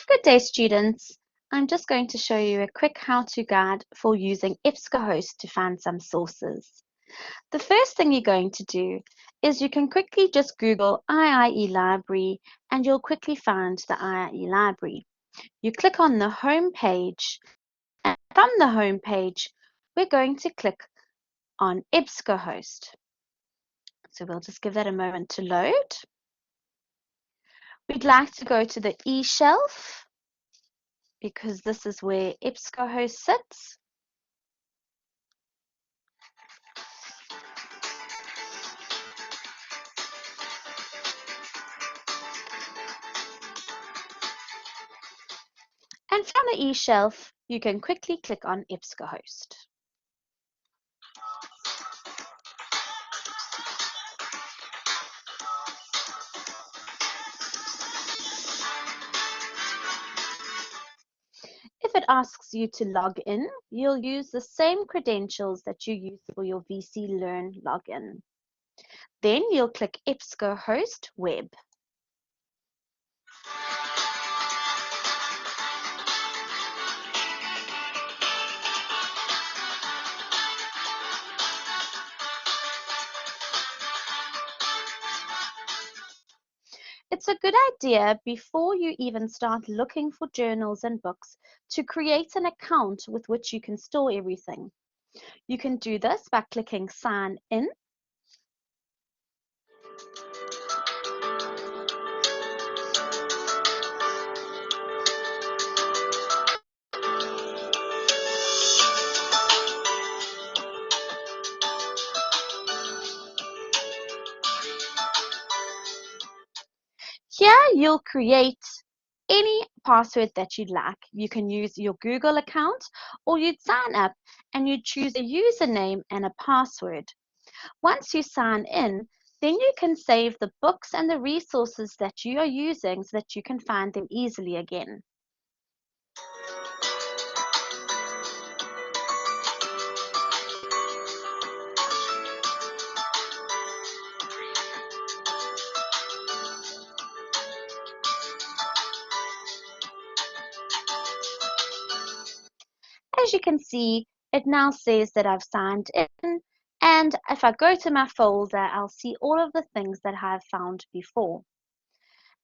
Good day, students. I'm just going to show you a quick how-to guide for using Ebscohost to find some sources. The first thing you're going to do is you can quickly just Google IIE Library and you'll quickly find the IIE Library. You click on the home page, and from the home page, we're going to click on Ebscohost. So we'll just give that a moment to load. We'd like to go to the eShelf because this is where Ebscohost sits. And from the eShelf, you can quickly click on Ebscohost. If it asks you to log in, you'll use the same credentials that you use for your VC Learn login. Then you'll click Ebscohost Web. It's a good idea before you even start looking for journals and books to create an account with which you can store everything. You can do this by clicking Sign In. Here you'll create any password that you'd like. You can use your Google account or you'd sign up and you'd choose a username and a password. Once you sign in, then you can save the books and the resources that you are using so that you can find them easily again. As you can see, it now says that I've signed in, and if I go to my folder, I'll see all of the things that I've found before.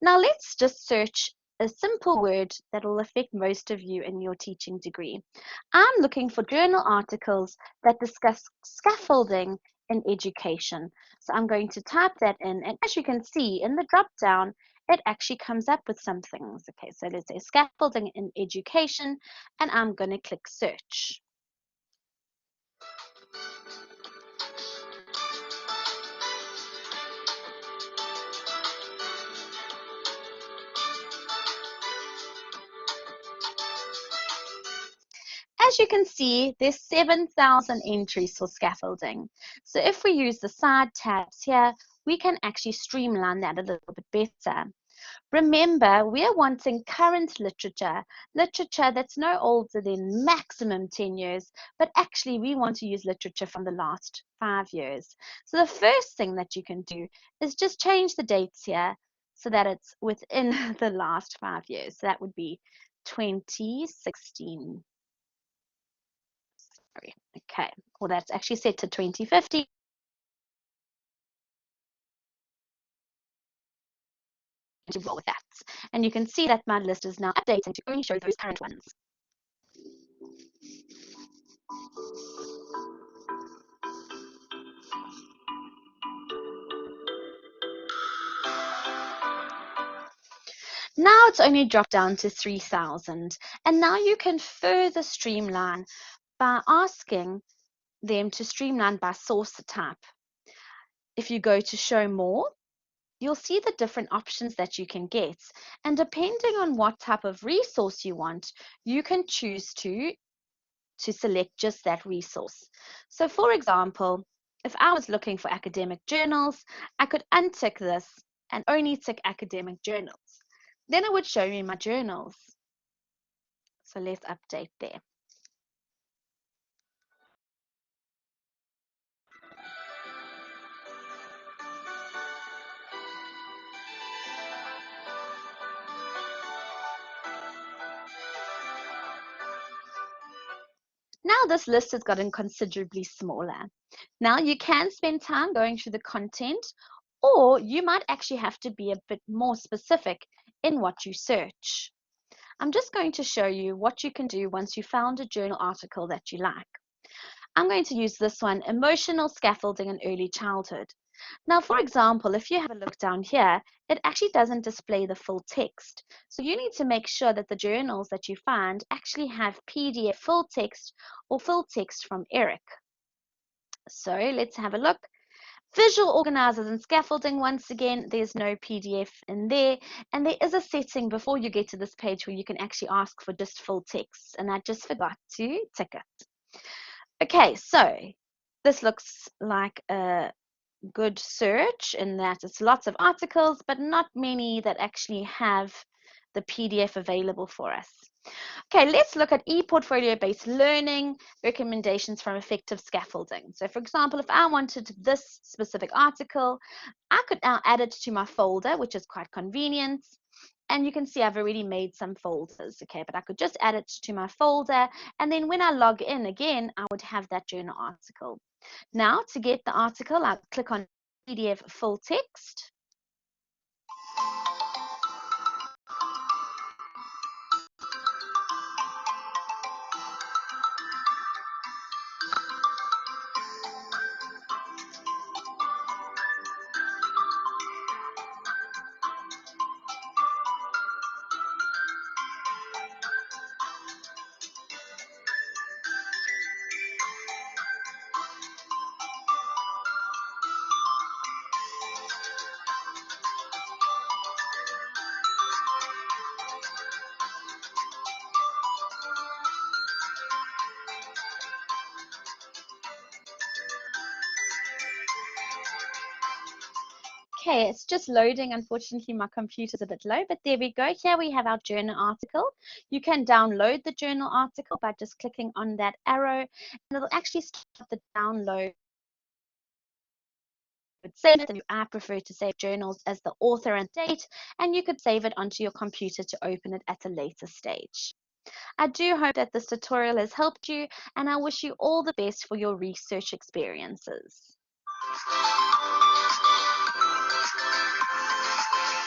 Now let's just search a simple word that will affect most of you in your teaching degree. I'm looking for journal articles that discuss scaffolding in education. So I'm going to type that in, and as you can see in the drop down, it actually comes up with some things. Okay, so let's say scaffolding in education, and I'm going to click search. As you can see, there's 7,000 entries for scaffolding. So if we use the side tabs here, we can actually streamline that a little bit better. Remember, we are wanting current literature, literature that's no older than maximum 10 years, but actually we want to use literature from the last 5 years. So the first thing that you can do is just change the dates here so that it's within the last 5 years. So that would be 2016. Okay, well that's actually set to 2050. To roll with that. And you can see that my list is now updating to only show those current ones. Now it's only dropped down to 3,000. And now you can further streamline by asking them to streamline by source type. If you go to show more, you'll see the different options that you can get. And depending on what type of resource you want, you can choose to select just that resource. So for example, if I was looking for academic journals, I could untick this and only tick academic journals. Then it would show me my journals. So let's update there. Now this list has gotten considerably smaller. Now you can spend time going through the content, or you might actually have to be a bit more specific in what you search. I'm just going to show you what you can do once you found a journal article that you like. I'm going to use this one, Emotional Scaffolding in Early Childhood. Now, for example, if you have a look down here, it actually doesn't display the full text. So you need to make sure that the journals that you find actually have PDF full text or full text from Eric. So let's have a look. Visual organizers and scaffolding, once again, there's no PDF in there. And there is a setting before you get to this page where you can actually ask for just full text. And I just forgot to tick it. Okay, so this looks like a good search in that it's lots of articles, but not many that actually have the PDF available for us. Okay, let's look at e-portfolio-based learning recommendations from effective scaffolding. So for example, if I wanted this specific article, I could now add it to my folder, which is quite convenient. And you can see I've already made some folders, okay, but I could just add it to my folder. And then when I log in again, I would have that journal article. Now to get the article, I'll click on PDF full text. Okay, it's just loading. Unfortunately, my computer's a bit low, but there we go. Here we have our journal article. You can download the journal article by just clicking on that arrow, and it'll actually start the download. Save it, and I prefer to save journals as the author and date, and you could save it onto your computer to open it at a later stage. I do hope that this tutorial has helped you, and I wish you all the best for your research experiences.